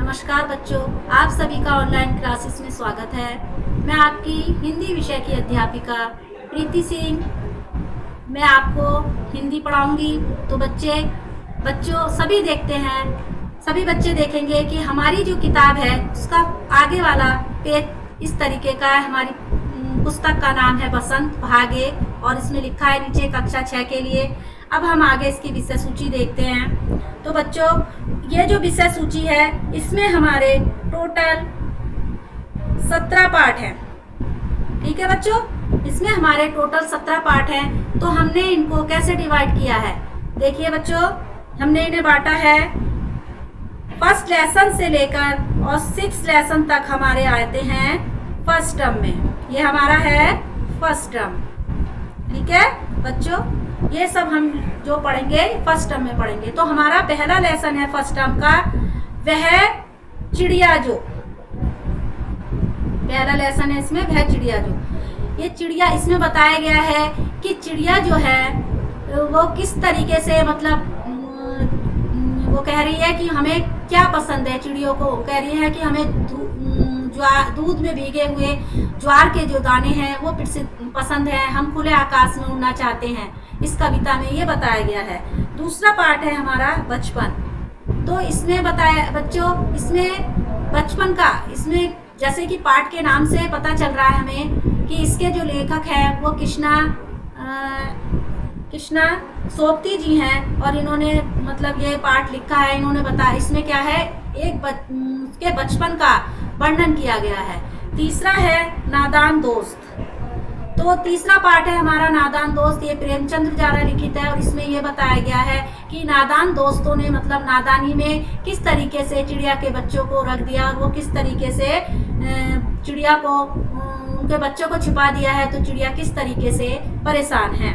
नमस्कार बच्चों, आप सभी का ऑनलाइन क्लासेस में स्वागत है। मैं आपकी हिंदी विषय की अध्यापिका प्रीति सिंह। मैं आपको हिंदी पढ़ाऊंगी। तो बच्चों सभी देखते हैं, सभी बच्चे देखेंगे कि हमारी जो किताब है उसका आगे वाला पेज इस तरीके का है। हमारी पुस्तक का नाम है बसंत भाग 1 और इसमें लिखा है नीचे कक्षा 6 के लिए। अब हम आगे इसकी विषय सूची देखते हैं। तो बच्चों, ये जो विषय सूची है इसमें हमारे टोटल 17 पाठ हैं। ठीक है बच्चों, इसमें हमारे टोटल 17 पाठ हैं। तो हमने इनको कैसे डिवाइड किया है, देखिए बच्चों, हमने इन्हें बांटा है फर्स्ट लेसन से लेकर और 6 लेसन तक हमारे आते हैं फर्स्ट टर्म में। ये हमारा है फर्स्ट टर्म। ठीक है बच्चों, ये सब हम जो पढ़ेंगे फर्स्ट टर्म में पढ़ेंगे। तो हमारा पहला लेसन है फर्स्ट टर्म का, वह चिड़िया जो। पहला लेसन है इसमें वह चिड़िया जो। ये चिड़िया, इसमें बताया गया है कि चिड़िया जो है वो किस तरीके से, मतलब वो कह रही है कि हमें क्या पसंद है। चिड़ियों को कह रही है कि हमें दूध में भीगे हुए ज्वार के जो दाने हैं वो पसंद है, हम खुले आकाश में उड़ना चाहते हैं। इस कविता में ये बताया गया है। दूसरा पार्ट है हमारा बचपन। तो इसमें बताया बच्चों, इसमें बचपन का, इसमें जैसे कि पाठ के नाम से पता चल रहा है हमें कि इसके जो लेखक हैं वो कृष्णा सोबती जी हैं और इन्होंने मतलब ये पाठ लिखा है। इन्होंने बताया इसमें क्या है, उसके बचपन का वर्णन किया गया है। तीसरा है नादान दोस्त। तो तीसरा पार्ट है हमारा नादान दोस्त। ये प्रेमचंद्र द्वारा लिखित है और इसमें ये बताया गया है कि नादान दोस्तों ने मतलब नादानी में किस तरीके से चिड़िया के बच्चों को रख दिया और वो किस तरीके से चिड़िया को, उनके बच्चों को छिपा दिया है, तो चिड़िया किस तरीके से परेशान है।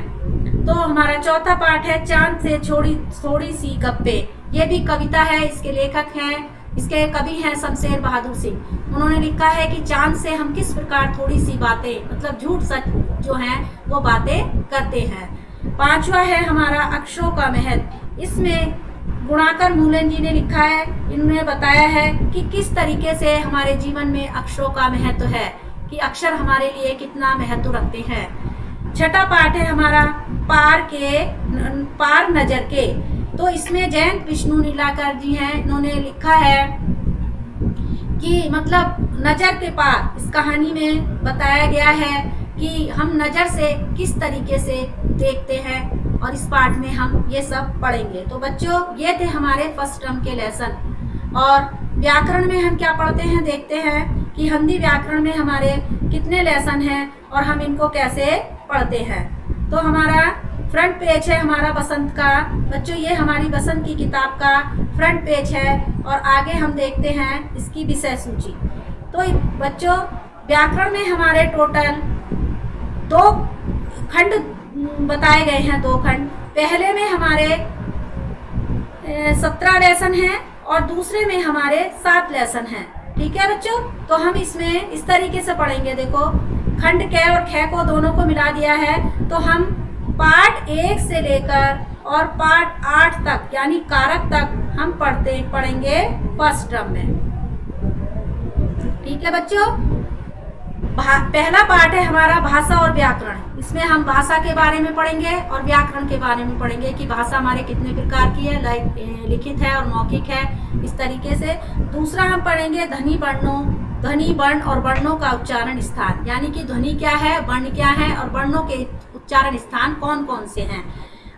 तो हमारा चौथा पार्ट है चांद से थोड़ी सी गप्पे। ये भी कविता है, इसके लेखक हैं, इसके कवि हैं शमशेर बहादुर सिंह। उन्होंने लिखा है कि चांद से हम किस प्रकार थोड़ी सी बातें, मतलब झूठ सच जो हैं वो बातें करते हैं। पांचवा है हमारा अक्षरों का महत्व। इसमें गुणाकर मूलन जी ने लिखा है, इन्होंने बताया है कि किस तरीके से हमारे जीवन में अक्षरों का महत्व है, कि अक्षर हमारे लिए कितना महत्व रखते हैं। छठा पाठ है हमारा पार नजर के। तो इसमें जयंत विष्णु नीलाकर जी हैं, इन्होंने लिखा है कि मतलब नजर के पार, इस कहानी में बताया गया है कि हम नजर से किस तरीके से देखते हैं और इस पाठ में हम ये सब पढ़ेंगे। तो बच्चों, ये थे हमारे फर्स्ट टर्म के लेसन। और व्याकरण में हम क्या पढ़ते हैं, देखते हैं कि हिंदी व्याकरण में हमारे कितने लेसन हैं और हम इनको कैसे पढ़ते हैं। तो हमारा फ्रंट पेज है हमारा बसंत का। बच्चों, ये हमारी बसंत की किताब का फ्रंट पेज है और आगे हम देखते हैं इसकी विषय सूची। तो बच्चों, व्याकरण में हमारे टोटल 2 खंड बताए गए हैं, 2 खंड। पहले में हमारे 17 लेसन हैं और दूसरे में हमारे 7 लेसन हैं। ठीक है बच्चों, तो हम इसमें इस तरीके से पढ़ेंगे। देखो, खंड क और ख को दोनों को मिला दिया है। तो हम पार्ट 1 से लेकर और पार्ट 8 तक यानी कारक तक हम पढ़ेंगे फर्स्ट टर्म में। ठीक है बच्चों, पहला पार्ट है हमारा भाषा और व्याकरण। इसमें हम भाषा के बारे में पढ़ेंगे और व्याकरण के बारे में पढ़ेंगे कि भाषा हमारे कितने प्रकार की है, लिखित है और मौखिक है, इस तरीके से। दूसरा हम पढ़ेंगे ध्वनि वर्ण और वर्णों का उच्चारण स्थान, यानी कि ध्वनि क्या है, वर्ण क्या है और वर्णों के उच्चारण स्थान कौन कौन से हैं।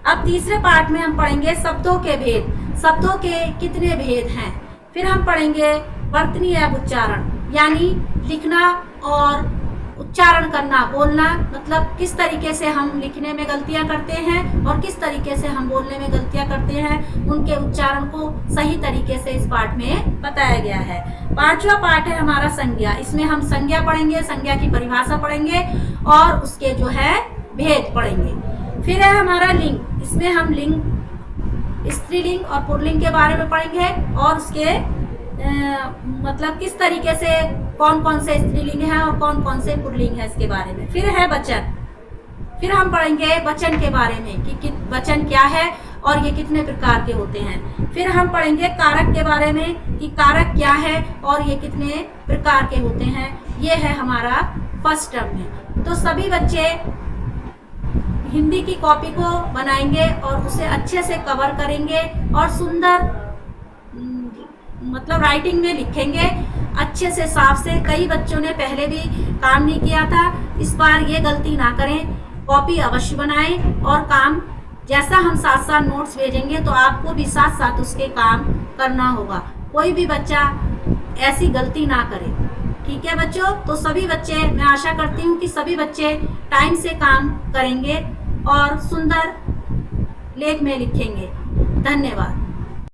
अब तीसरे पार्ट में हम पढ़ेंगे शब्दों के भेद, शब्दों के कितने भेद हैं। फिर हम पढ़ेंगे वर्तनी एवं उच्चारण, यानी लिखना और उच्चारण करना, बोलना, मतलब किस तरीके से हम लिखने में गलतियां करते हैं और किस तरीके से हम बोलने में गलतियां करते हैं, उनके उच्चारण को सही तरीके से इस पाठ में बताया गया है। पांचवा पाठ है हमारा संज्ञा। इसमें हम संज्ञा पढ़ेंगे, संज्ञा की परिभाषा पढ़ेंगे और उसके जो है भेद पढ़ेंगे। फिर है हमारा लिंग। इसमें हम लिंग, स्त्रीलिंग और पुल्लिंग के बारे में पढ़ेंगे और उसके मतलब किस तरीके से कौन कौन से स्त्रीलिंग है और कौन कौन से पुल्लिंग है इसके बारे में। फिर है वचन। फिर हम पढ़ेंगे वचन के बारे में कि वचन क्या है और ये कितने प्रकार के होते हैं। फिर हम पढ़ेंगे कारक के बारे में कि कारक क्या है और ये कितने प्रकार के होते हैं। ये है हमारा फर्स्ट टर्म में। तो सभी बच्चे हिंदी की कॉपी को बनाएंगे और उसे अच्छे से कवर करेंगे और सुंदर मतलब राइटिंग में लिखेंगे अच्छे से, साफ से। कई बच्चों ने पहले भी काम नहीं किया था, इस बार ये गलती ना करें। कॉपी अवश्य बनाएं और काम जैसा हम साथ साथ नोट्स भेजेंगे तो आपको भी साथ साथ उसके काम करना होगा। कोई भी बच्चा ऐसी गलती ना करे, ठीक है बच्चों। तो सभी बच्चे, मैं आशा करती हूँ कि सभी बच्चे टाइम से काम करेंगे और सुंदर लेख में लिखेंगे। धन्यवाद।